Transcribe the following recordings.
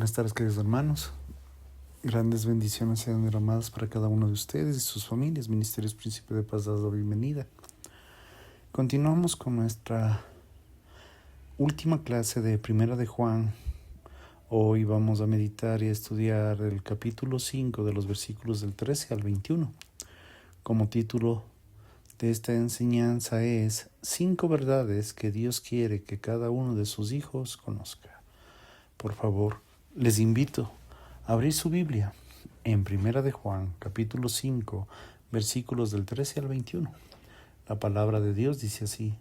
Buenas tardes, queridos hermanos. Grandes bendiciones sean derramadas para cada uno de ustedes y sus familias. Ministerios Príncipe de Paz, dado la bienvenida. Continuamos con nuestra última clase de Primera de Juan. Hoy vamos a meditar y a estudiar el capítulo 5 de los versículos del 13 al 21. Como título de esta enseñanza es 5 verdades que Dios quiere que cada uno de sus hijos conozca. Por favor, les invito a abrir su Biblia en Primera de Juan, capítulo 5, versículos del 13 al 21. La palabra de Dios dice así: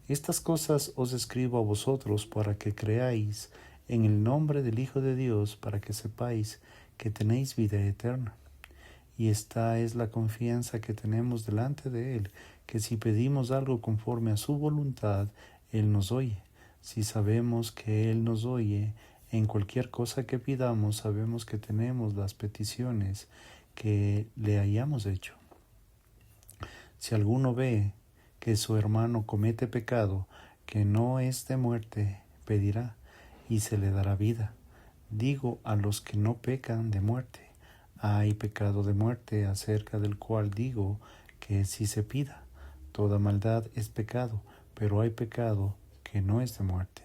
Estas cosas os escribo a vosotros para que creáis en el nombre del Hijo de Dios, para que sepáis que tenéis vida eterna. Y esta es la confianza que tenemos delante de Él, que si pedimos algo conforme a su voluntad, Él nos oye. Si sabemos que Él nos oye, en cualquier cosa que pidamos, sabemos que tenemos las peticiones que le hayamos hecho. Si alguno ve que su hermano comete pecado que no es de muerte, pedirá y se le dará vida. Digo a los que no pecan de muerte. Hay pecado de muerte acerca del cual digo que si se pida. Toda maldad es pecado, pero hay pecado que no es de muerte.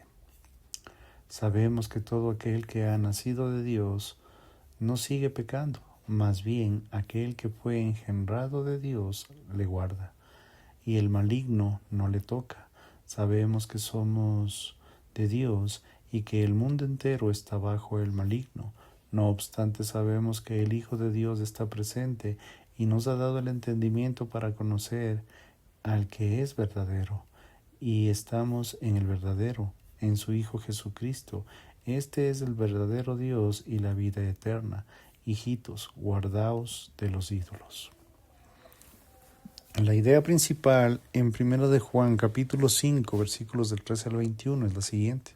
Sabemos que todo aquel que ha nacido de Dios no sigue pecando, más bien aquel que fue engendrado de Dios le guarda, y el maligno no le toca. Sabemos que somos de Dios y que el mundo entero está bajo el maligno. No obstante, sabemos que el Hijo de Dios está presente y nos ha dado el entendimiento para conocer al que es verdadero, y estamos en el verdadero, en su Hijo Jesucristo. Este es el verdadero Dios y la vida eterna. Hijitos, guardaos de los ídolos. La idea principal en 1 de Juan, capítulo 5, versículos del 13 al 21 es la siguiente.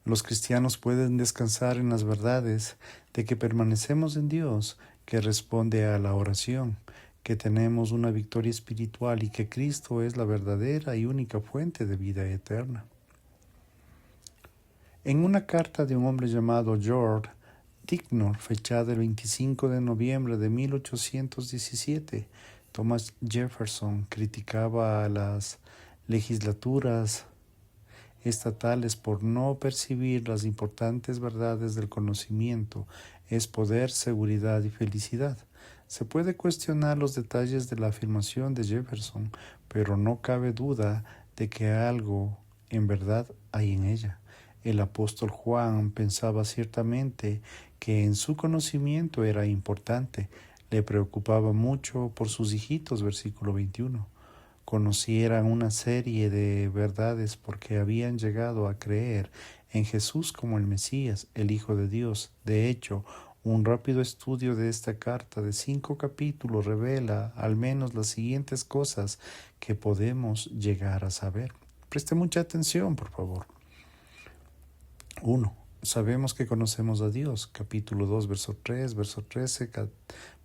Los cristianos pueden descansar en las verdades de que permanecemos en Dios, que responde a la oración, que tenemos una victoria espiritual y que Cristo es la verdadera y única fuente de vida eterna. En una carta de un hombre llamado George Ticknor, fechada el 25 de noviembre de 1817, Thomas Jefferson criticaba a las legislaturas estatales por no percibir las importantes verdades del conocimiento, es poder, seguridad y felicidad. Se puede cuestionar los detalles de la afirmación de Jefferson, pero no cabe duda de que algo en verdad hay en ella. El apóstol Juan pensaba ciertamente que en su conocimiento era importante. Le preocupaba mucho por sus hijitos, versículo 21. Conocieran una serie de verdades porque habían llegado a creer en Jesús como el Mesías, el Hijo de Dios. De hecho, un rápido estudio de esta carta de 5 capítulos revela al menos las siguientes cosas que podemos llegar a saber. Preste mucha atención, por favor. 1. Sabemos que conocemos a Dios. Capítulo 2, verso 3, verso 13,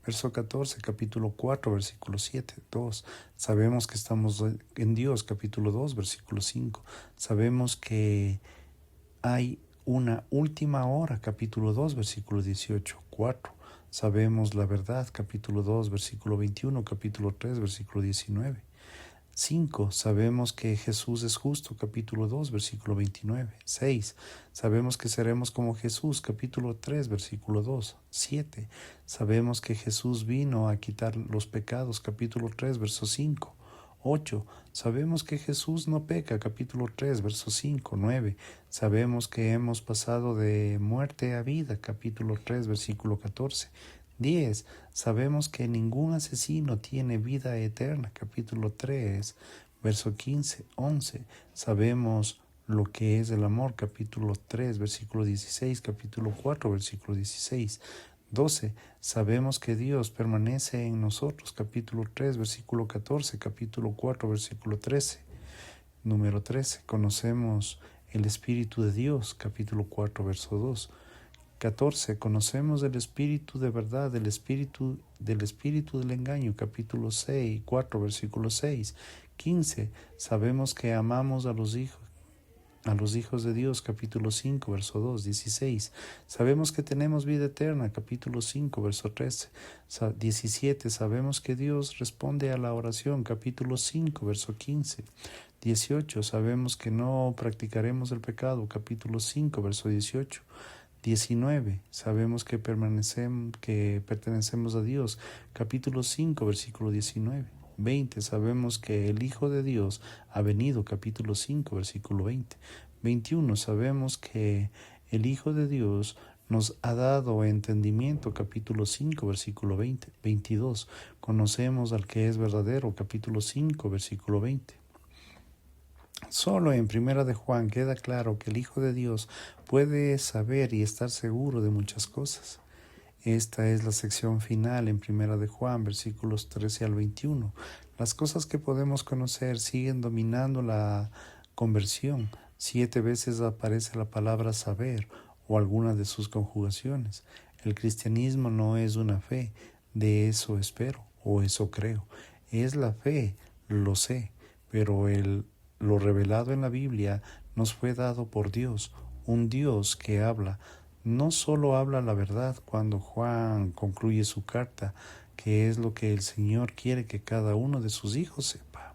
verso 14, capítulo 4, versículo 7. 2. Sabemos que estamos en Dios. Capítulo 2, versículo 5. Sabemos que hay una última hora. Capítulo 2, versículo 18. 4. Sabemos la verdad. Capítulo 2, versículo 21. Capítulo 3, versículo 19. 5. Sabemos que Jesús es justo, capítulo 2, versículo 29. 6. Sabemos que seremos como Jesús, capítulo 3, versículo 2. 7. Sabemos que Jesús vino a quitar los pecados, capítulo 3, verso 5. 8. Sabemos que Jesús no peca, capítulo 3, verso 5. 9. Sabemos que hemos pasado de muerte a vida, capítulo 3, versículo 14. 10. Sabemos que ningún asesino tiene vida eterna. Capítulo 3, verso 15, 11. Sabemos lo que es el amor. Capítulo 3, versículo 16. Capítulo 4, versículo 16. 12. Sabemos que Dios permanece en nosotros. Capítulo 3, versículo 14. Capítulo 4, versículo 13. Número 13. Conocemos el Espíritu de Dios. Capítulo 4, verso 2. 14. Conocemos el espíritu de verdad, el espíritu del engaño, capítulo 4, versículo 6. 15. Sabemos que amamos a los hijos. a los hijos de Dios, capítulo 5, verso 2, 16. Sabemos que tenemos vida eterna, capítulo 5, verso 13. 17. Sabemos que Dios responde a la oración, capítulo 5, verso 15. 18. Sabemos que no practicaremos el pecado, capítulo 5, verso 18. 19. Sabemos que pertenecemos a Dios, capítulo 5, versículo 19. 20. Sabemos que el Hijo de Dios ha venido, capítulo 5, versículo 20. 21. Sabemos que el Hijo de Dios nos ha dado entendimiento, capítulo 5, versículo 20. 22. Conocemos al que es verdadero, capítulo 5, versículo 20. Solo en Primera de Juan queda claro que el Hijo de Dios puede saber y estar seguro de muchas cosas. Esta es la sección final en Primera de Juan, versículos 13 al 21. Las cosas que podemos conocer siguen dominando la conversión. 7 veces aparece la palabra saber o alguna de sus conjugaciones. El cristianismo no es una fe, de eso espero o eso creo. Es la fe, lo sé, pero lo revelado en la Biblia nos fue dado por Dios, un Dios que habla. No solo habla la verdad cuando Juan concluye su carta, que es lo que el Señor quiere que cada uno de sus hijos sepa.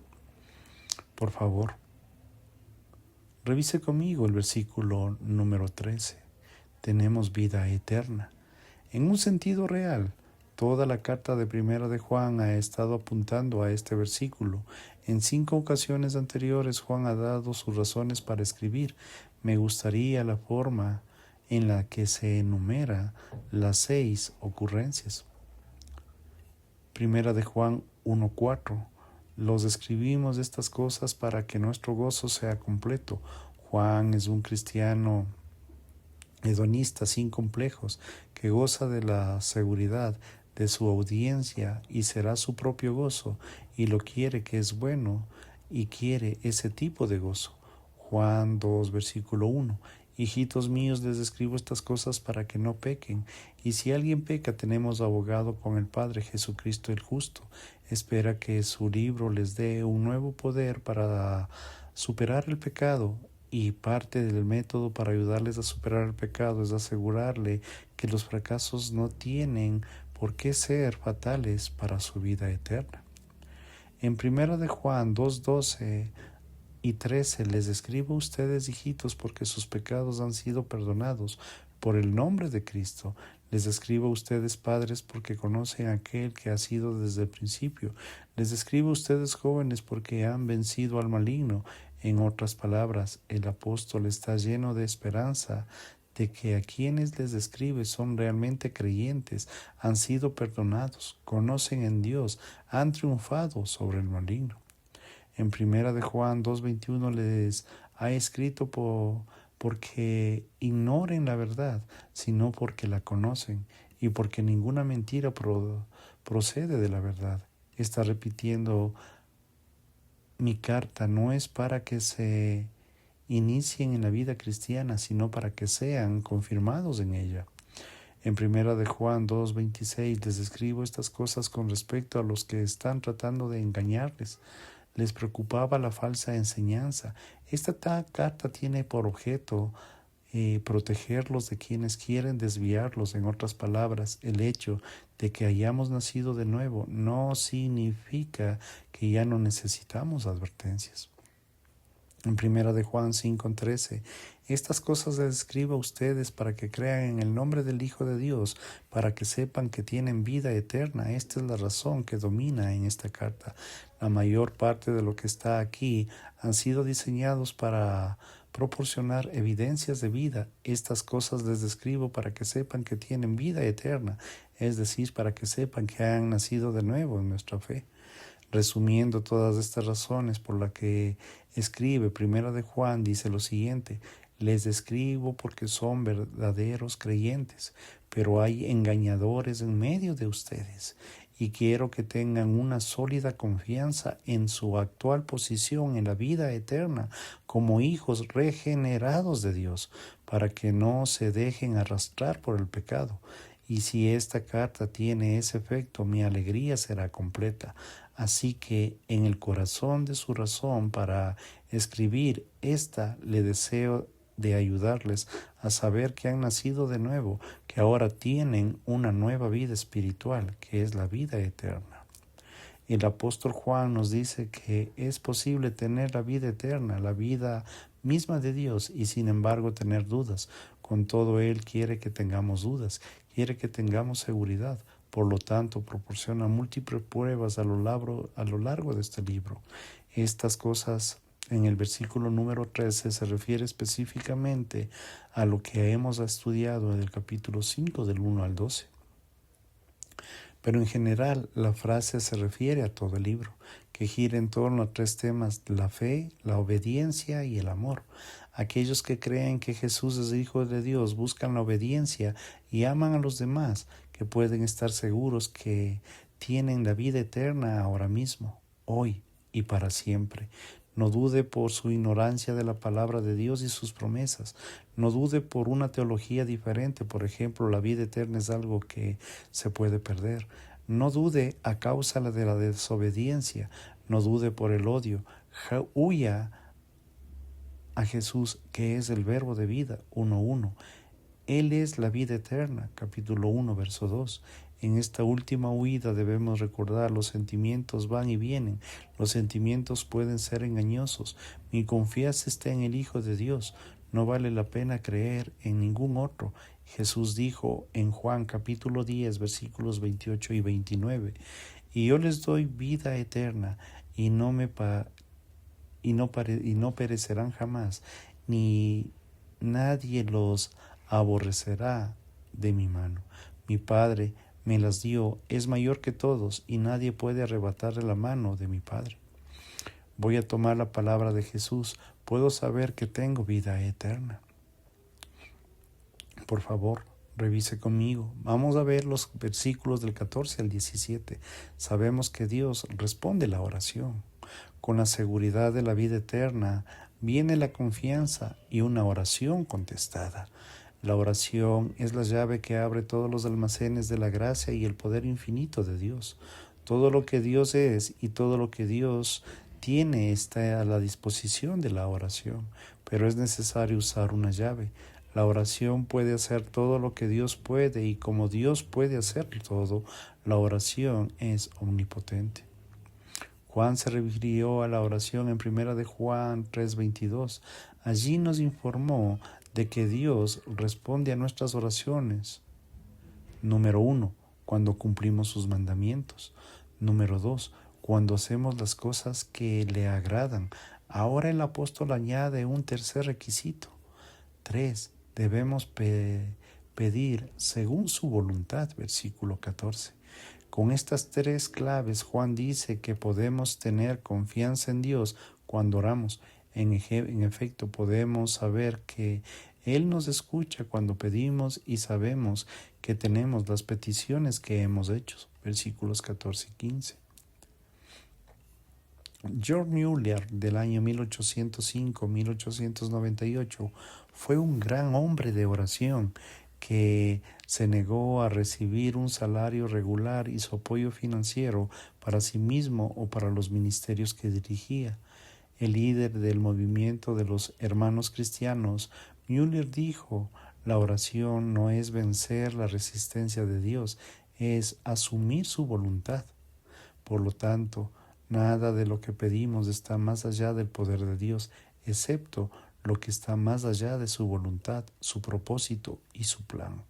Por favor, revise conmigo el versículo número 13. Tenemos vida eterna. En un sentido real, toda la carta de Primera de Juan ha estado apuntando a este versículo. En 5 ocasiones anteriores Juan ha dado sus razones para escribir. Me gustaría la forma en la que se enumera las 6 ocurrencias. Primera de Juan 1:4. Los escribimos estas cosas para que nuestro gozo sea completo. Juan es un cristiano hedonista sin complejos, que goza de la seguridad de su audiencia y será su propio gozo, y lo quiere que es bueno, y quiere ese tipo de gozo. Juan 2, versículo 1. Hijitos míos, les escribo estas cosas para que no pequen, y si alguien peca, tenemos abogado con el Padre, Jesucristo el justo. Espera que su libro les dé un nuevo poder para superar el pecado, y parte del método para ayudarles a superar el pecado es asegurarle que los fracasos no tienen por qué ser fatales para su vida eterna. En 1 de Juan 2:12 y 13 les escribo a ustedes, hijitos, porque sus pecados han sido perdonados por el nombre de Cristo. Les escribo a ustedes, padres, porque conocen a aquel que ha sido desde el principio. Les escribo a ustedes, jóvenes, porque han vencido al maligno. En otras palabras, el apóstol está lleno de esperanza de que a quienes les escribe son realmente creyentes, han sido perdonados, conocen en Dios, han triunfado sobre el maligno. En 1 de Juan 2:21 les ha escrito porque ignoren la verdad, sino porque la conocen, y porque ninguna mentira procede de la verdad. Está repitiendo: mi carta no es para que se inicien en la vida cristiana, sino para que sean confirmados en ella. En 1 de Juan 2:26 les escribo estas cosas con respecto a los que están tratando de engañarles. Les preocupaba la falsa enseñanza. Esta carta tiene por objeto protegerlos de quienes quieren desviarlos. En otras palabras, el hecho de que hayamos nacido de nuevo no significa que ya no necesitamos advertencias. En 1 de Juan 5:13, estas cosas les escribo a ustedes para que crean en el nombre del Hijo de Dios, para que sepan que tienen vida eterna. Esta es la razón que domina en esta carta. La mayor parte de lo que está aquí han sido diseñados para proporcionar evidencias de vida. Estas cosas les describo para que sepan que tienen vida eterna, es decir, para que sepan que han nacido de nuevo en nuestra fe. Resumiendo todas estas razones por las que escribe 1 de Juan, dice lo siguiente: les escribo porque son verdaderos creyentes, pero hay engañadores en medio de ustedes, y quiero que tengan una sólida confianza en su actual posición en la vida eterna como hijos regenerados de Dios, para que no se dejen arrastrar por el pecado. y si esta carta tiene ese efecto, mi alegría será completa. Así que en el corazón de su razón para escribir esta, le deseo de ayudarles a saber que han nacido de nuevo, que ahora tienen una nueva vida espiritual, que es la vida eterna. El apóstol Juan nos dice que es posible tener la vida eterna, la vida misma de Dios, y sin embargo tener dudas. Con todo, Él quiere que tengamos dudas, quiere que tengamos seguridad. Por lo tanto, proporciona múltiples pruebas a lo largo de este libro. Estas cosas en el versículo número 13 se refiere específicamente a lo que hemos estudiado en el capítulo 5 del 1 al 12. Pero en general la frase se refiere a todo el libro, que gira en torno a tres temas: la fe, la obediencia y el amor. Aquellos que creen que Jesús es Hijo de Dios buscan la obediencia y aman a los demás, que pueden estar seguros que tienen la vida eterna ahora mismo, hoy y para siempre. No dude por su ignorancia de la palabra de Dios y sus promesas. No dude por una teología diferente. Por ejemplo, la vida eterna es algo que se puede perder. No dude a causa de la desobediencia. No dude por el odio. Huya a Jesús, que es el verbo de vida, 1:1. Él es la vida eterna, capítulo 1, verso 2. En esta última huida debemos recordar: los sentimientos van y vienen, los sentimientos pueden ser engañosos. Mi confianza está en el Hijo de Dios, no vale la pena creer en ningún otro. Jesús dijo en Juan capítulo 10, versículos 28 y 29, y yo les doy vida eterna, y no perecerán jamás, ni nadie los aborrecerá de mi mano. Mi Padre me las dio, es mayor que todos, y nadie puede arrebatarle la mano de mi Padre. Voy a tomar la palabra de Jesús, puedo saber que tengo vida eterna. Por favor, revise conmigo. Vamos a ver los versículos del 14 al 17. Sabemos que Dios responde la oración. Con la seguridad de la vida eterna viene la confianza y una oración contestada. La oración es la llave que abre todos los almacenes de la gracia y el poder infinito de Dios. Todo lo que Dios es y todo lo que Dios tiene está a la disposición de la oración, pero es necesario usar una llave. La oración puede hacer todo lo que Dios puede, y como Dios puede hacer todo, la oración es omnipotente. Juan se refirió a la oración en 1 de Juan 3:22. Allí nos informó de que Dios responde a nuestras oraciones. Número 1, cuando cumplimos sus mandamientos. Número 2, cuando hacemos las cosas que le agradan. Ahora el apóstol añade un tercer requisito. 3, debemos pedir según su voluntad, versículo 14. Con estas tres claves, Juan dice que podemos tener confianza en Dios cuando oramos. En efecto, podemos saber que Él nos escucha cuando pedimos y sabemos que tenemos las peticiones que hemos hecho. Versículos 14 y 15. George Mueller, del año 1805-1898, fue un gran hombre de oración que se negó a recibir un salario regular y su apoyo financiero para sí mismo o para los ministerios que dirigía. El líder del movimiento de los hermanos cristianos, Mueller dijo: la oración no es vencer la resistencia de Dios, es asumir su voluntad. Por lo tanto, nada de lo que pedimos está más allá del poder de Dios, excepto lo que está más allá de su voluntad, su propósito y su plan.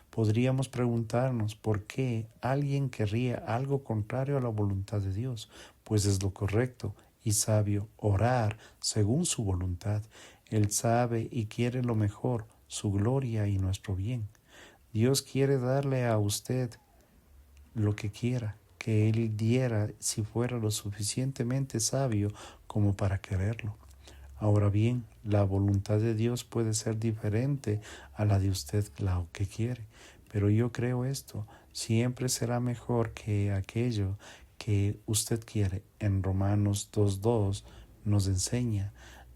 Podríamos preguntarnos por qué alguien querría algo contrario a la voluntad de Dios, pues es lo correcto y sabio orar según su voluntad. Él sabe y quiere lo mejor, su gloria y nuestro bien. Dios quiere darle a usted lo que quiera que Él diera si fuera lo suficientemente sabio como para quererlo. Ahora bien, la voluntad de Dios puede ser diferente a la de usted, la que quiere, pero yo creo esto: siempre será mejor que aquello que usted quiere. En Romanos 2:2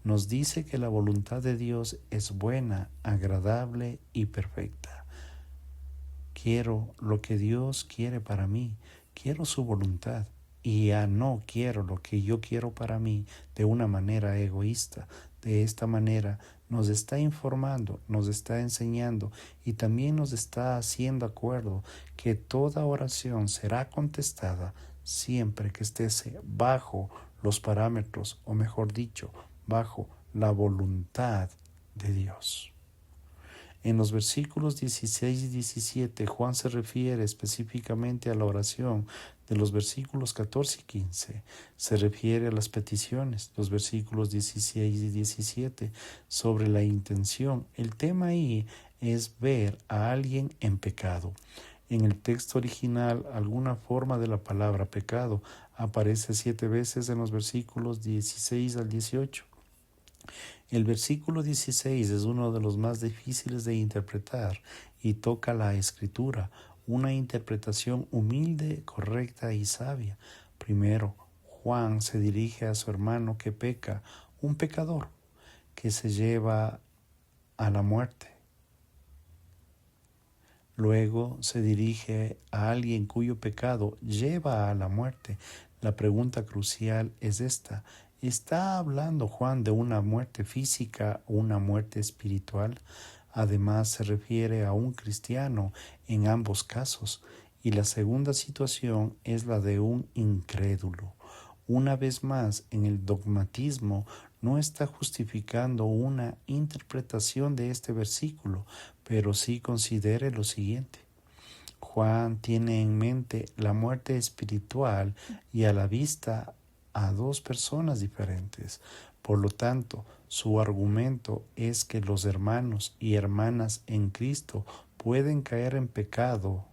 nos dice que la voluntad de Dios es buena, agradable y perfecta. Quiero lo que Dios quiere para mí, quiero su voluntad y ya no quiero lo que yo quiero para mí de una manera egoísta. De esta manera nos está informando, nos está enseñando y también nos está haciendo acuerdo que toda oración será contestada siempre que esté bajo los parámetros, o mejor dicho, bajo la voluntad de Dios. En los versículos 16 y 17, Juan se refiere específicamente a la oración. De los versículos 14 y 15 se refiere a las peticiones. Los versículos 16 y 17 sobre la intención. El tema ahí es ver a alguien en pecado. En el texto original, alguna forma de la palabra pecado aparece 7 veces en los versículos 16 al 18. El versículo 16 es uno de los más difíciles de interpretar y toca la escritura, una interpretación humilde, correcta y sabia. Primero, Juan se dirige a su hermano que peca, un pecador que se lleva a la muerte. Luego se dirige a alguien cuyo pecado lleva a la muerte. La pregunta crucial es esta: ¿está hablando Juan de una muerte física o una muerte espiritual? Además, se refiere a un cristiano en ambos casos. Y la segunda situación es la de un incrédulo. Una vez más, en el dogmatismo no está justificando una interpretación de este versículo, pero sí considere lo siguiente. Juan tiene en mente la muerte espiritual y a la vista a dos personas diferentes. Por lo tanto, su argumento es que los hermanos y hermanas en Cristo pueden caer en pecado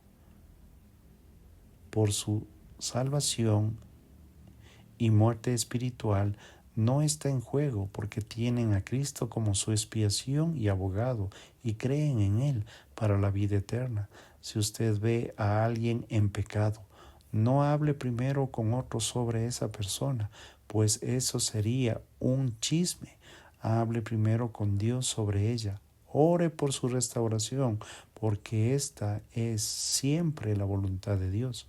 por su salvación y muerte espiritual no está en juego porque tienen a Cristo como su expiación y abogado y creen en Él para la vida eterna. Si usted ve a alguien en pecado, no hable primero con otro sobre esa persona, pues eso sería un chisme. Hable primero con Dios sobre ella. Ore por su restauración, porque esta es siempre la voluntad de Dios.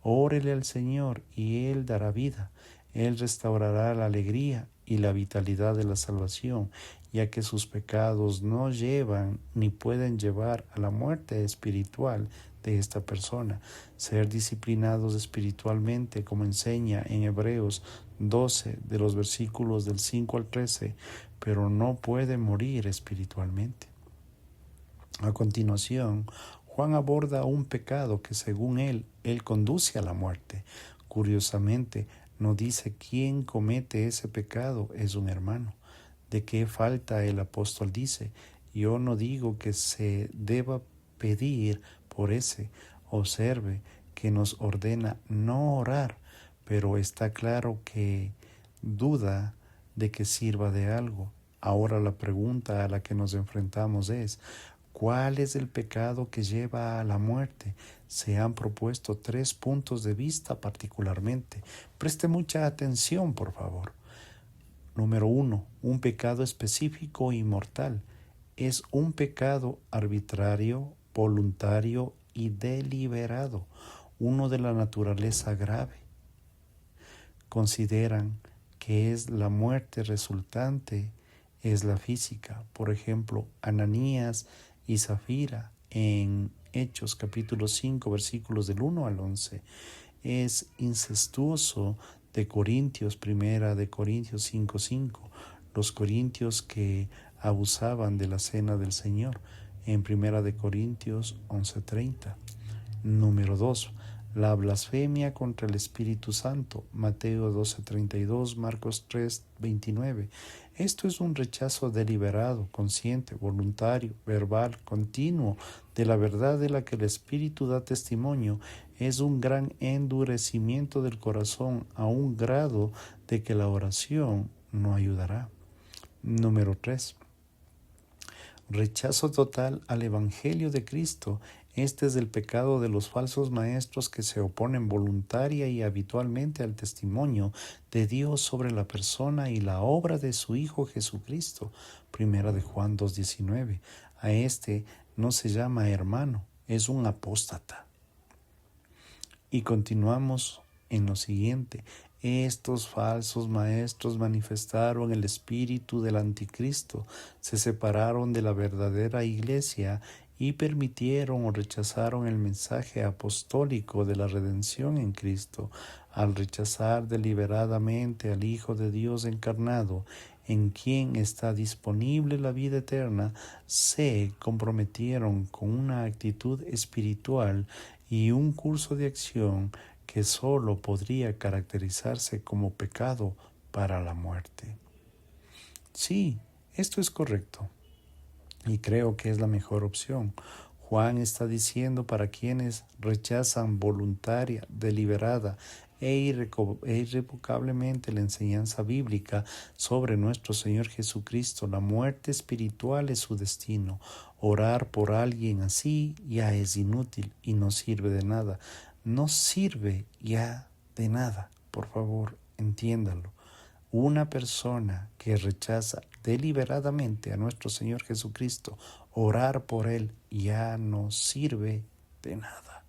Órele al Señor y Él dará vida. Él restaurará la alegría y la vitalidad de la salvación, ya que sus pecados no llevan ni pueden llevar a la muerte espiritual de esta persona. Ser disciplinados espiritualmente, como enseña en Hebreos 12, de los versículos del 5 al 13, pero no puede morir espiritualmente. A continuación, Juan aborda un pecado que según él conduce a la muerte. Curiosamente, no dice quién comete ese pecado, es un hermano. ¿De qué falta el apóstol dice? Yo no digo que se deba pedir por ese. Observe que nos ordena no orar, pero está claro que duda de que sirva de algo. Ahora la pregunta a la que nos enfrentamos es: ¿cuál es el pecado que lleva a la muerte? Se han propuesto 3 puntos de vista particularmente. Preste mucha atención, por favor. Número 1. Un pecado específico y mortal. Es un pecado arbitrario, voluntario y deliberado, uno de la naturaleza grave. Consideran que es la muerte resultante, es la física. Por ejemplo, Ananías y Zafira en Hechos capítulo 5 versículos del 1 al 11. Es incestuoso de Corintios, primera de Corintios 5:5. Los corintios que abusaban de la cena del Señor en primera de Corintios 11:30. Número 2. La blasfemia contra el Espíritu Santo, Mateo 12:32, Marcos 3:29. Esto es un rechazo deliberado, consciente, voluntario, verbal, continuo de la verdad de la que el Espíritu da testimonio. Es un gran endurecimiento del corazón a un grado de que la oración no ayudará. Número 3. Rechazo total al Evangelio de Cristo. Este es el pecado de los falsos maestros que se oponen voluntaria y habitualmente al testimonio de Dios sobre la persona y la obra de su Hijo Jesucristo. Primera de Juan 2:19. A este no se llama hermano, es un apóstata. Y continuamos en lo siguiente. Estos falsos maestros manifestaron el espíritu del anticristo, se separaron de la verdadera iglesia y permitieron o rechazaron el mensaje apostólico de la redención en Cristo. Al rechazar deliberadamente al Hijo de Dios encarnado, en quien está disponible la vida eterna, se comprometieron con una actitud espiritual y un curso de acción que sólo podría caracterizarse como pecado para la muerte. Sí, esto es correcto y creo que es la mejor opción. Juan está diciendo para quienes rechazan voluntaria, deliberada e irrevocablemente la enseñanza bíblica sobre nuestro Señor Jesucristo, la muerte espiritual es su destino. Orar por alguien así ya es inútil y no sirve de nada. No sirve ya de nada. Por favor, entiéndalo. Una persona que rechaza deliberadamente a nuestro Señor Jesucristo, orar por Él ya no sirve de nada.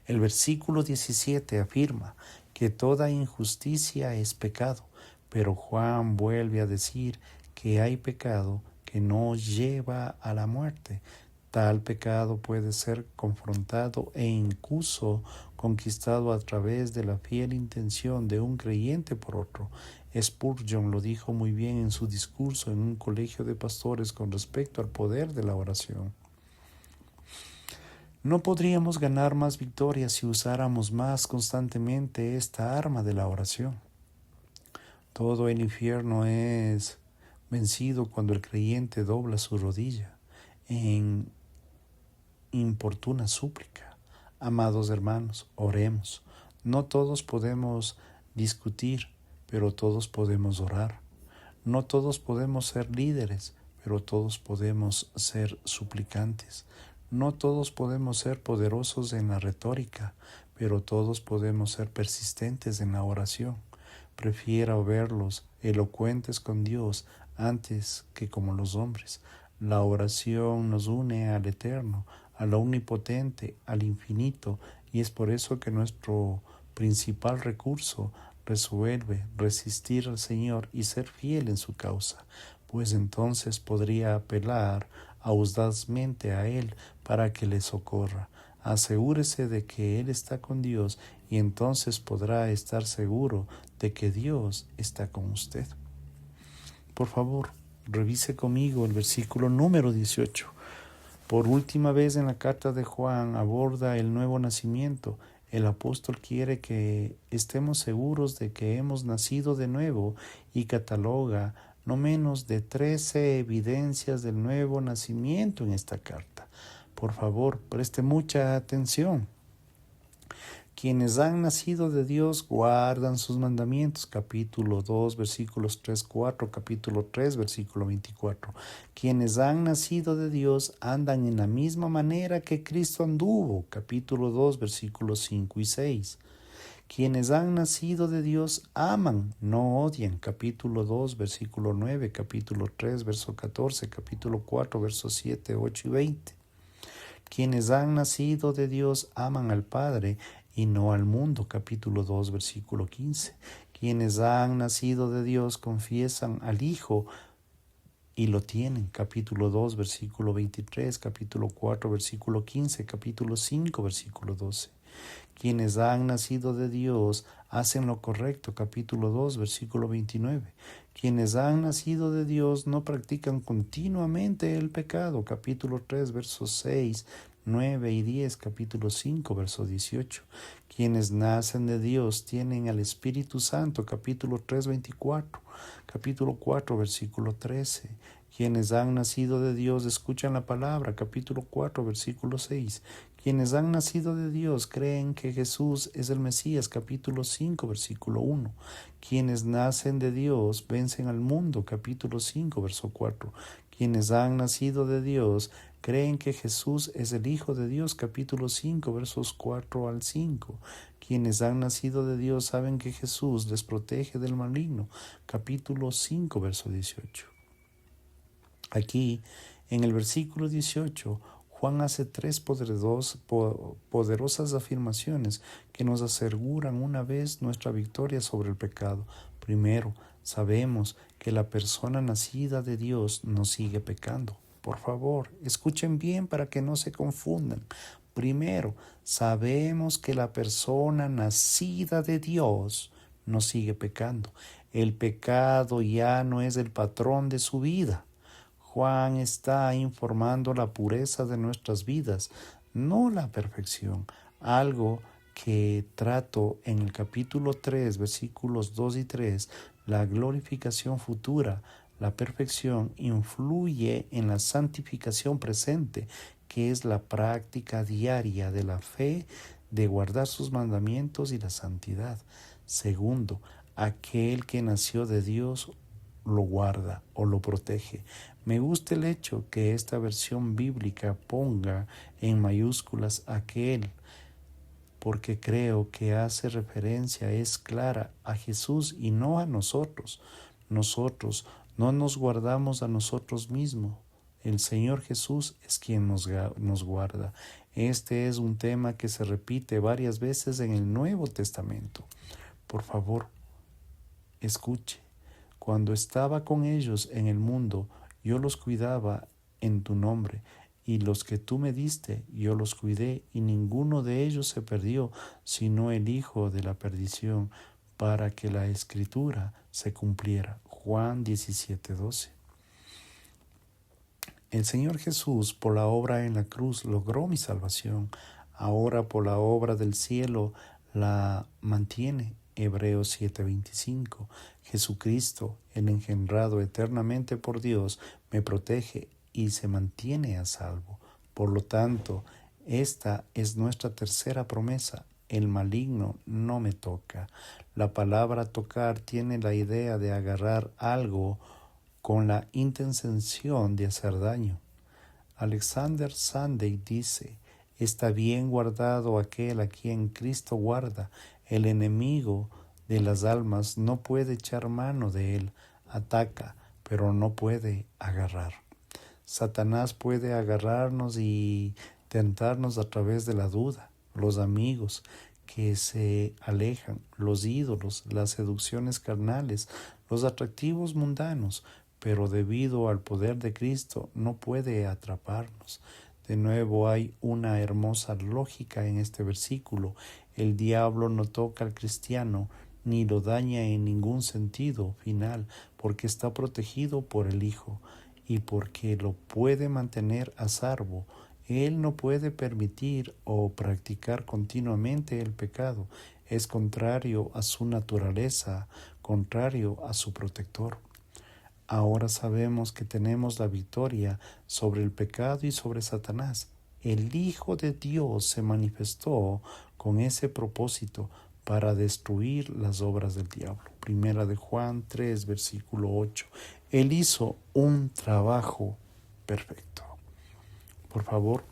El versículo 17 afirma que toda injusticia es pecado, pero Juan vuelve a decir que hay pecado que no lleva a la muerte. Tal pecado puede ser confrontado e incluso conquistado a través de la fiel intención de un creyente por otro. Spurgeon lo dijo muy bien en su discurso en un colegio de pastores con respecto al poder de la oración. No podríamos ganar más victorias si usáramos más constantemente esta arma de la oración. Todo el infierno es vencido cuando el creyente dobla su rodilla en importuna súplica. Amados hermanos, oremos. No todos podemos discutir, pero todos podemos orar. No todos podemos ser líderes, pero todos podemos ser suplicantes. No todos podemos ser poderosos en la retórica, pero todos podemos ser persistentes en la oración. Prefiero verlos elocuentes con Dios antes que como los hombres. La oración nos une al Eterno, al Omnipotente, al Infinito, y es por eso que nuestro principal recurso resuelve resistir al Señor y ser fiel en su causa, pues entonces podría apelar audazmente a Él para que le socorra. Asegúrese de que Él está con Dios y entonces podrá estar seguro de que Dios está con usted. Por favor, revise conmigo el versículo número 18. Por última vez en la carta de Juan aborda el nuevo nacimiento. El apóstol quiere que estemos seguros de que hemos nacido de nuevo y cataloga no menos de 13 evidencias del nuevo nacimiento en esta carta. Por favor, preste mucha atención. Quienes han nacido de Dios guardan sus mandamientos. Capítulo 2, versículos 3-4, capítulo 3, versículo 24. Quienes han nacido de Dios andan en la misma manera que Cristo anduvo. Capítulo 2, versículos 5 y 6. Quienes han nacido de Dios aman, no odian. Capítulo 2, versículo 9, capítulo 3, verso 14, capítulo 4, versos 7, 8 y 20. Quienes han nacido de Dios aman al Padre y no al mundo. Capítulo 2, versículo 15. Quienes han nacido de Dios confiesan al Hijo y lo tienen. Capítulo 2, versículo 23, capítulo 4, versículo 15, capítulo 5, versículo 12. Quienes han nacido de Dios hacen lo correcto. Capítulo 2, versículo 29. Quienes han nacido de Dios no practican continuamente el pecado. Capítulo 3, versos 6, 9 y 10. Capítulo 5, verso 18. Quienes nacen de Dios tienen al Espíritu Santo. Capítulo 3, 24. Capítulo 4, versículo 13. Quienes han nacido de Dios escuchan la palabra. Capítulo 4, versículo 6. Quienes han nacido de Dios creen que Jesús es el Mesías. Capítulo 5, versículo 1. Quienes nacen de Dios vencen al mundo. Capítulo 5, verso 4. Quienes han nacido de Dios creen que Jesús es el Hijo de Dios. Capítulo 5, versos 4 al 5. Quienes han nacido de Dios saben que Jesús les protege del maligno. Capítulo 5, verso 18. Aquí, en el versículo 18, Juan hace tres poderosas afirmaciones que nos aseguran una vez nuestra victoria sobre el pecado. Primero, sabemos que la persona nacida de Dios no sigue pecando. Por favor, escuchen bien para que no se confundan. Primero, sabemos que la persona nacida de Dios no sigue pecando. El pecado ya no es el patrón de su vida. Juan está informando la pureza de nuestras vidas, no la perfección. Algo que trato en el capítulo 3, versículos 2 y 3, la glorificación futura. La perfección influye en la santificación presente, que es la práctica diaria de la fe, de guardar sus mandamientos y la santidad. Segundo, aquel que nació de Dios lo guarda o lo protege. Me gusta el hecho que esta versión bíblica ponga en mayúsculas aquel, porque creo que hace referencia, es clara, a Jesús y no a nosotros. Nosotros no nos guardamos a nosotros mismos. El Señor Jesús es quien nos guarda. Este es un tema que se repite varias veces en el Nuevo Testamento. Por favor, escuche. Cuando estaba con ellos en el mundo, yo los cuidaba en tu nombre, y los que tú me diste, yo los cuidé, y ninguno de ellos se perdió, sino el hijo de la perdición, para que la Escritura se cumpliera. Juan 17:12. El Señor Jesús, por la obra en la cruz, logró mi salvación. Ahora, por la obra del cielo, la mantiene. Hebreos 7:25. Jesucristo, el engendrado eternamente por Dios, me protege y se mantiene a salvo. Por lo tanto, esta es nuestra tercera promesa. El maligno no me toca. La palabra tocar tiene la idea de agarrar algo con la intención de hacer daño. Alexander Sunday dice: está bien guardado aquel a quien Cristo guarda. El enemigo de las almas no puede echar mano de él. Ataca, pero no puede agarrar. Satanás puede agarrarnos y tentarnos a través de la duda, los amigos que se alejan, los ídolos, las seducciones carnales, los atractivos mundanos, pero debido al poder de Cristo no puede atraparnos. De nuevo hay una hermosa lógica en este versículo. El diablo no toca al cristiano ni lo daña en ningún sentido final, porque está protegido por el Hijo y porque lo puede mantener a salvo. Él no puede permitir o practicar continuamente el pecado. Es contrario a su naturaleza, contrario a su protector. Ahora sabemos que tenemos la victoria sobre el pecado y sobre Satanás. El Hijo de Dios se manifestó con ese propósito para destruir las obras del diablo. Primera de Juan 3, versículo 8. Él hizo un trabajo perfecto. Por favor,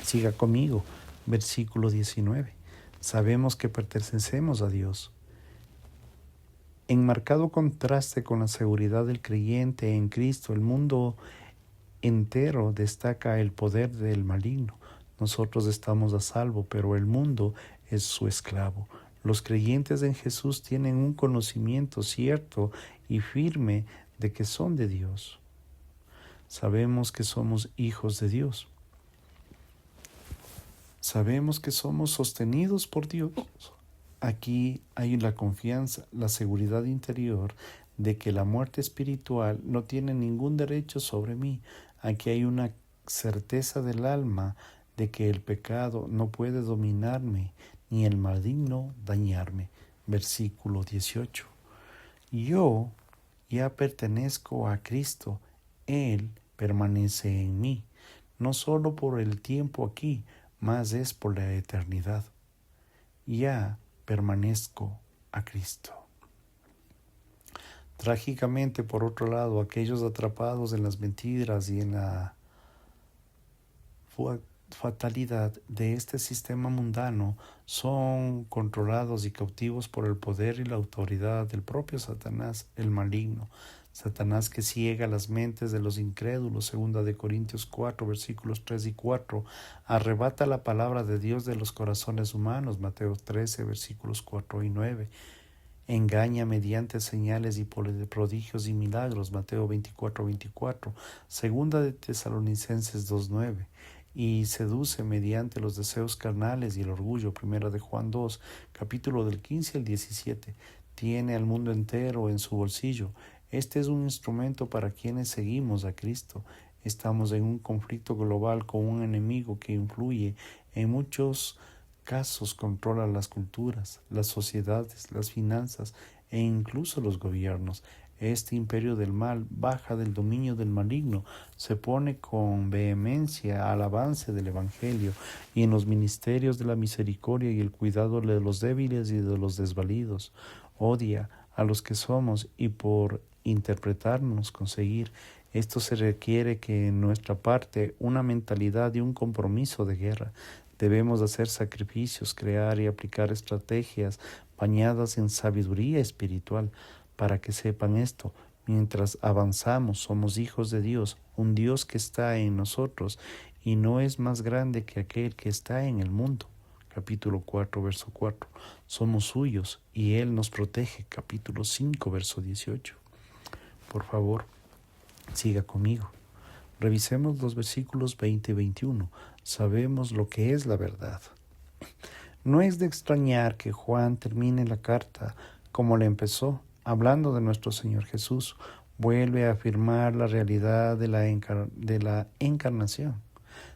siga conmigo. Versículo 19. Sabemos que pertenecemos a Dios. En marcado contraste con la seguridad del creyente en Cristo, el mundo entero destaca el poder del maligno. Nosotros estamos a salvo, pero el mundo es su esclavo. Los creyentes en Jesús tienen un conocimiento cierto y firme de que son de Dios. Sabemos que somos hijos de Dios. Sabemos que somos sostenidos por Dios. Aquí hay la confianza, la seguridad interior de que la muerte espiritual no tiene ningún derecho sobre mí. Aquí hay una certeza del alma de que el pecado no puede dominarme, ni el maligno dañarme. Versículo 18. Yo ya pertenezco a Cristo. Él permanece en mí, no solo por el tiempo aquí, mas es por la eternidad. Ya permanezco a Cristo. Trágicamente, por otro lado, aquellos atrapados en las mentiras y en la fatalidad de este sistema mundano son controlados y cautivos por el poder y la autoridad del propio Satanás, el maligno. Satanás que ciega las mentes de los incrédulos, 2 Corintios 4, versículos 3 y 4, arrebata la palabra de Dios de los corazones humanos, Mateo 13, versículos 4 y 9, engaña mediante señales y prodigios y milagros, Mateo 24, segunda de Tesalonicenses 2:9, y seduce mediante los deseos carnales y el orgullo, primera de Juan 2, capítulo del 15 al 17, tiene al mundo entero en su bolsillo. Este es un instrumento para quienes seguimos a Cristo. Estamos en un conflicto global con un enemigo que influye en muchos casos, controla las culturas, las sociedades, las finanzas e incluso los gobiernos. Este imperio del mal baja del dominio del maligno, se pone con vehemencia al avance del Evangelio y en los ministerios de la misericordia y el cuidado de los débiles y de los desvalidos. Odia a los que somos y por interpretarnos conseguir esto se requiere que en nuestra parte una mentalidad y un compromiso de guerra. Debemos hacer sacrificios, crear y aplicar estrategias bañadas en sabiduría espiritual. Para que sepan esto, mientras avanzamos somos hijos de Dios, un Dios que está en nosotros y no es más grande que aquel que está en el mundo. Capítulo 4, verso 4. Somos suyos y Él nos protege. Capítulo 5, verso 18. Por favor, siga conmigo. Revisemos los versículos 20 y 21. Sabemos lo que es la verdad. No es de extrañar que Juan termine la carta como la empezó, hablando de nuestro Señor Jesús. Vuelve a afirmar la realidad de la encarnación.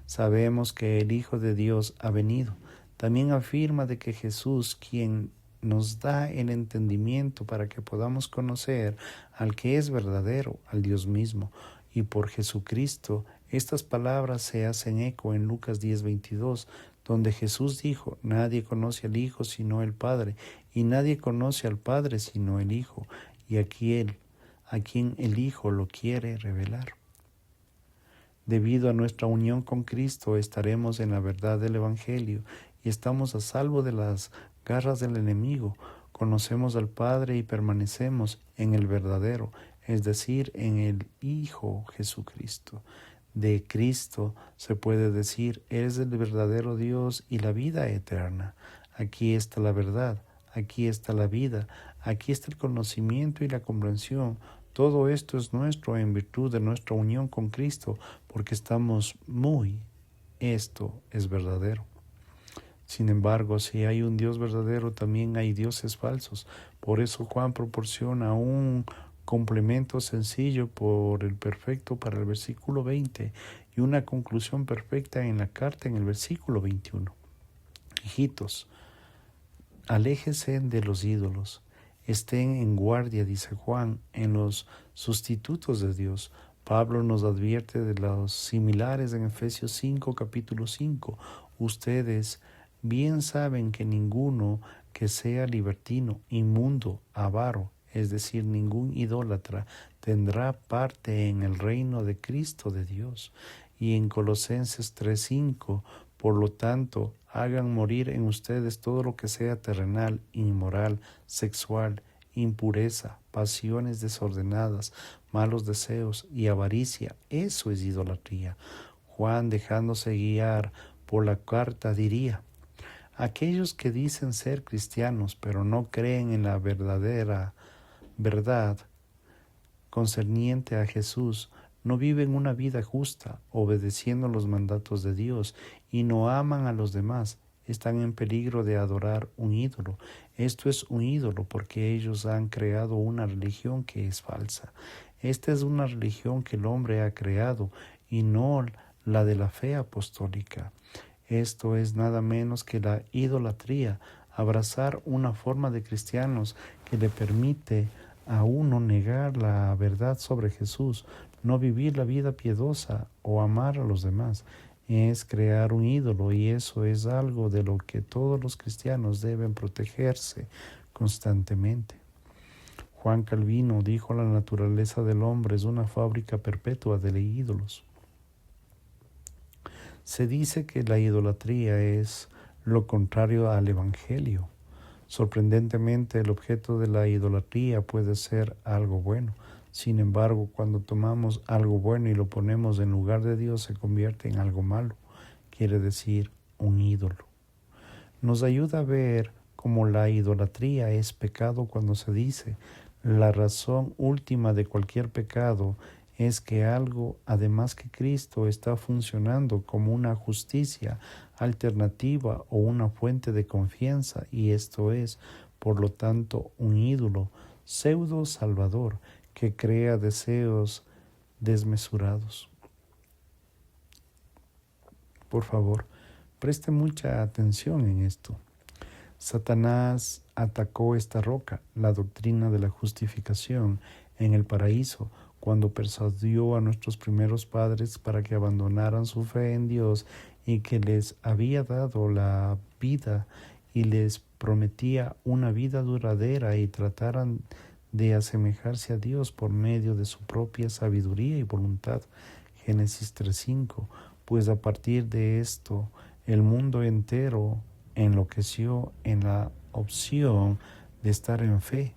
Sabemos que el Hijo de Dios ha venido. También afirma de que Jesús, quien nos da el entendimiento para que podamos conocer al que es verdadero, al Dios mismo. Y por Jesucristo, estas palabras se hacen eco en Lucas 10:22, donde Jesús dijo: nadie conoce al Hijo sino el Padre, y nadie conoce al Padre sino el Hijo, y aquel a quien el Hijo lo quiere revelar. Debido a nuestra unión con Cristo, estaremos en la verdad del Evangelio y estamos a salvo de las garras del enemigo. Conocemos al Padre y permanecemos en el verdadero, es decir, en el Hijo Jesucristo. De Cristo se puede decir: eres el verdadero Dios y la vida eterna. Aquí está la verdad, aquí está la vida, aquí está el conocimiento y la comprensión. Todo esto es nuestro en virtud de nuestra unión con Cristo, porque esto es verdadero. Sin embargo, si hay un Dios verdadero, también hay dioses falsos. Por eso Juan proporciona un complemento sencillo por el perfecto para el versículo 20 y una conclusión perfecta en la carta en el versículo 21. Hijitos, aléjense de los ídolos. Estén en guardia, dice Juan, en los sustitutos de Dios. Pablo nos advierte de los similares en Efesios 5, capítulo 5. Ustedes bien saben que ninguno que sea libertino, inmundo, avaro, es decir, ningún idólatra, tendrá parte en el reino de Cristo de Dios. Y en Colosenses 3:5, por lo tanto, hagan morir en ustedes todo lo que sea terrenal, inmoral, sexual, impureza, pasiones desordenadas, malos deseos y avaricia. Eso es idolatría. Juan, dejándose guiar por la carta, diría: aquellos que dicen ser cristianos pero no creen en la verdadera verdad concerniente a Jesús, no viven una vida justa, obedeciendo los mandatos de Dios, y no aman a los demás. Están en peligro de adorar un ídolo. Esto es un ídolo porque ellos han creado una religión que es falsa. Esta es una religión que el hombre ha creado y no la de la fe apostólica. Esto es nada menos que la idolatría, abrazar una forma de cristianos que le permite a uno negar la verdad sobre Jesús, no vivir la vida piadosa o amar a los demás. Es crear un ídolo, y eso es algo de lo que todos los cristianos deben protegerse constantemente. Juan Calvino dijo: la naturaleza del hombre es una fábrica perpetua de ídolos. Se dice que la idolatría es lo contrario al Evangelio. Sorprendentemente, el objeto de la idolatría puede ser algo bueno. Sin embargo, cuando tomamos algo bueno y lo ponemos en lugar de Dios, se convierte en algo malo, quiere decir un ídolo. Nos ayuda a ver cómo la idolatría es pecado cuando se dice: la razón última de cualquier pecado es que algo, además que Cristo, está funcionando como una justicia alternativa o una fuente de confianza, y esto es, por lo tanto, un ídolo pseudo salvador que crea deseos desmesurados. Por favor, preste mucha atención en esto. Satanás atacó esta roca, la doctrina de la justificación, en el paraíso, cuando persuadió a nuestros primeros padres para que abandonaran su fe en Dios y que les había dado la vida y les prometía una vida duradera, y trataran de asemejarse a Dios por medio de su propia sabiduría y voluntad. Génesis 3:5. Pues a partir de esto, el mundo entero enloqueció en la opción de estar en fe,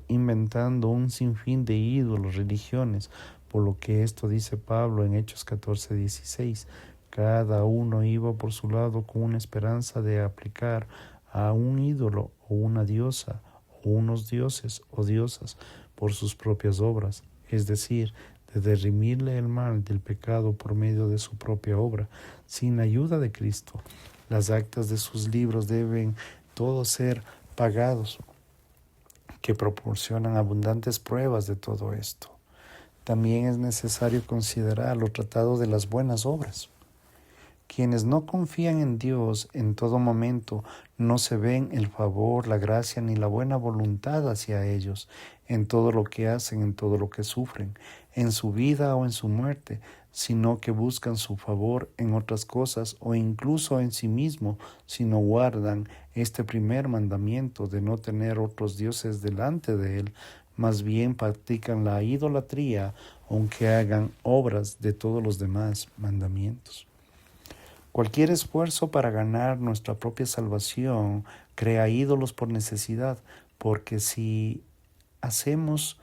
inventando un sinfín de ídolos, religiones, por lo que esto dice Pablo en Hechos 14:16. Cada uno iba por su lado con una esperanza de aplicar a un ídolo o una diosa o unos dioses o diosas por sus propias obras, es decir, de derrimirle el mal del pecado por medio de su propia obra, sin ayuda de Cristo. Las actas de sus libros deben todos ser pagados, que proporcionan abundantes pruebas de todo esto. También es necesario considerar los tratados de las buenas obras. Quienes no confían en Dios en todo momento no se ven el favor, la gracia ni la buena voluntad hacia ellos en todo lo que hacen, en todo lo que sufren, en su vida o en su muerte, sino que buscan su favor en otras cosas o incluso en sí mismo, si no guardan este primer mandamiento de no tener otros dioses delante de él. Más bien practican la idolatría, aunque hagan obras de todos los demás mandamientos. Cualquier esfuerzo para ganar nuestra propia salvación crea ídolos por necesidad, porque si hacemos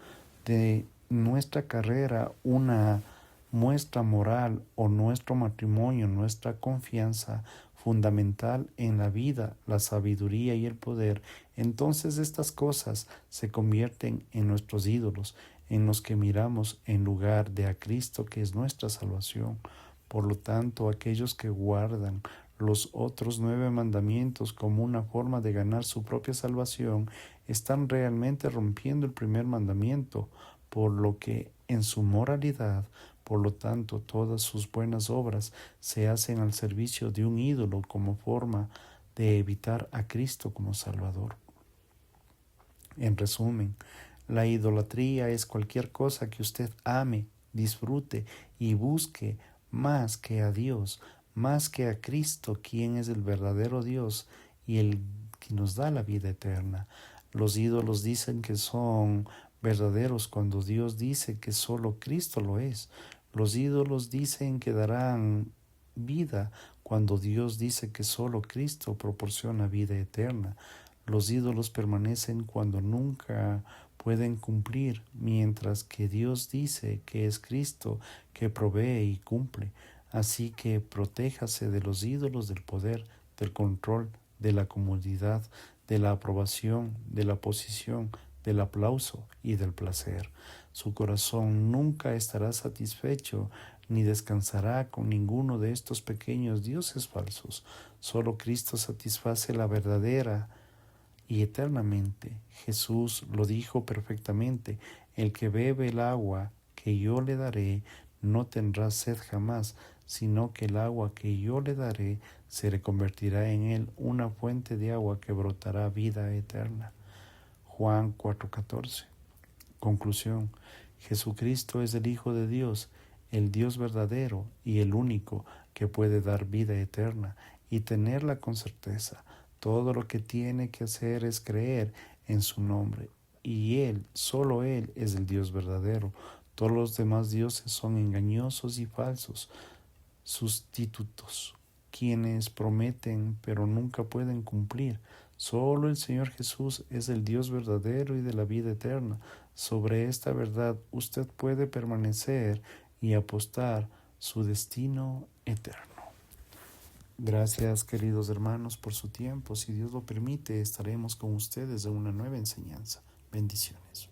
de nuestra carrera una muestra moral, o nuestro matrimonio, nuestra confianza fundamental en la vida, la sabiduría y el poder, entonces estas cosas se convierten en nuestros ídolos, en los que miramos en lugar de a Cristo, que es nuestra salvación. Por lo tanto, aquellos que guardan los otros 9 mandamientos como una forma de ganar su propia salvación están realmente rompiendo el primer mandamiento, por lo que en su moralidad, por lo tanto, todas sus buenas obras se hacen al servicio de un ídolo como forma de evitar a Cristo como Salvador. En resumen, la idolatría es cualquier cosa que usted ame, disfrute y busque más que a Dios, más que a Cristo, quien es el verdadero Dios y el que nos da la vida eterna. Los ídolos dicen que son verdaderos cuando Dios dice que solo Cristo lo es. Los ídolos dicen que darán vida cuando Dios dice que solo Cristo proporciona vida eterna. Los ídolos permanecen cuando nunca pueden cumplir, mientras que Dios dice que es Cristo que provee y cumple. Así que protéjase de los ídolos del poder, del control, de la comodidad, de la aprobación, de la posición, del aplauso y del placer. Su corazón nunca estará satisfecho ni descansará con ninguno de estos pequeños dioses falsos. Solo Cristo satisface la verdadera y eternamente. Jesús lo dijo perfectamente: el que bebe el agua que yo le daré no tendrá sed jamás, sino que el agua que yo le daré se le convertirá en él una fuente de agua que brotará vida eterna. Juan 4:14. Conclusión: Jesucristo es el Hijo de Dios, el Dios verdadero y el único que puede dar vida eterna y tenerla con certeza. Todo lo que tiene que hacer es creer en su nombre, y Él, solo Él, es el Dios verdadero. Todos los demás dioses son engañosos y falsos sustitutos, quienes prometen pero nunca pueden cumplir. Solo el Señor Jesús es el Dios verdadero y de la vida eterna. Sobre esta verdad usted puede permanecer y apostar su destino eterno. Gracias, queridos hermanos, por su tiempo. Si Dios lo permite, estaremos con ustedes en una nueva enseñanza. Bendiciones.